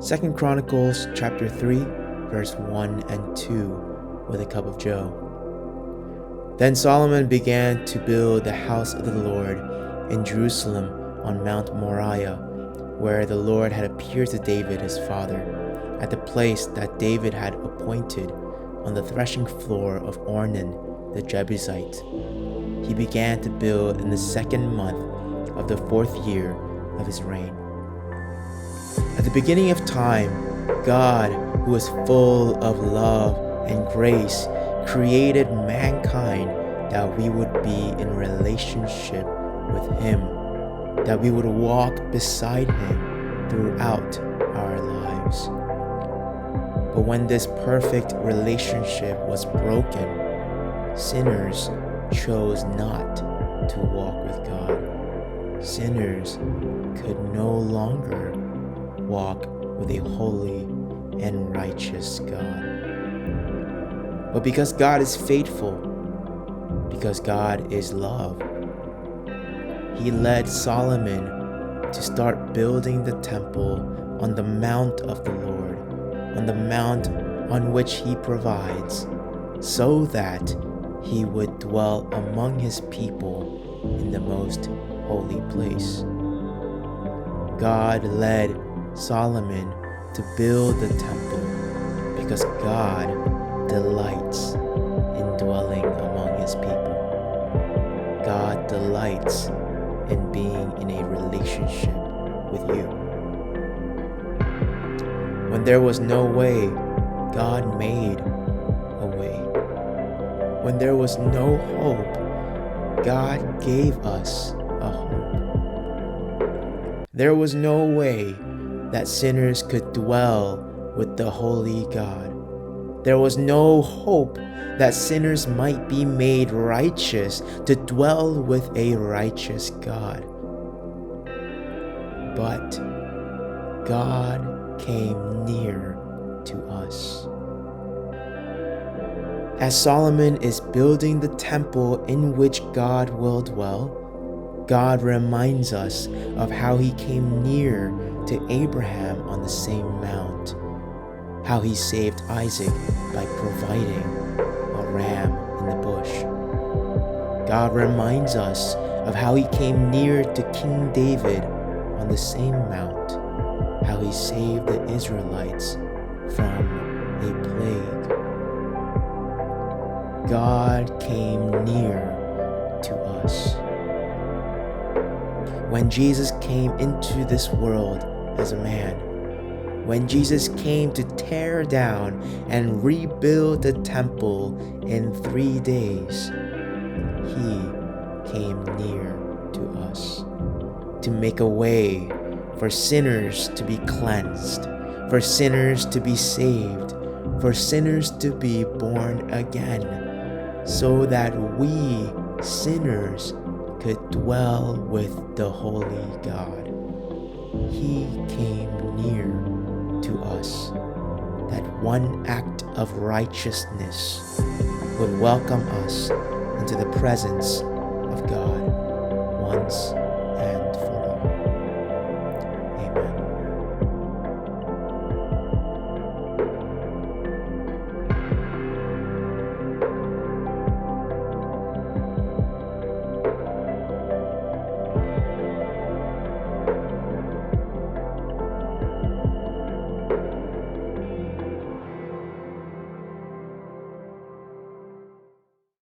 2 Chronicles chapter 3, verse 1 and 2 with a cup of joe. Then Solomon began to build the house of the Lord in Jerusalem on Mount Moriah, where the Lord had appeared to David his father, at the place that David had appointed on the threshing floor of Ornan the Jebusite. He began to build in the 2nd month of the 4th year of his reign. At the beginning of time, God, who is full of love and grace, created mankind that we would be in relationship with Him, that we would walk beside Him throughout our lives. But when this perfect relationship was broken, sinners chose not to walk with God. Sinners could no longer walk with a holy and righteous God. But because God is faithful, because God is love, He led Solomon to start building the temple on the mount of the Lord, on the mount on which He provides, so that He would dwell among His people in the most holy place. God led Solomon to build the temple because God delights in dwelling among His people. God delights in being in a relationship with you. When there was no way, God made a way. When there was no hope, God gave us a hope. There was no way that sinners could dwell with the holy God. There was no hope that sinners might be made righteous to dwell with a righteous God. But God came near to us. As Solomon is building the temple in which God will dwell, God reminds us of how He came near to Abraham on the same mount, how He saved Isaac by providing a ram in the bush. God reminds us of how He came near to King David on the same mount, how He saved the Israelites from a plague. God came near to us. When Jesus came into this world as a man, when Jesus came to tear down and rebuild the temple in 3 days, He came near to us to make a way for sinners to be cleansed, for sinners to be saved, for sinners to be born again, so that we sinners could dwell with the holy God. He came near to us, that one act of righteousness would welcome us into the presence of God once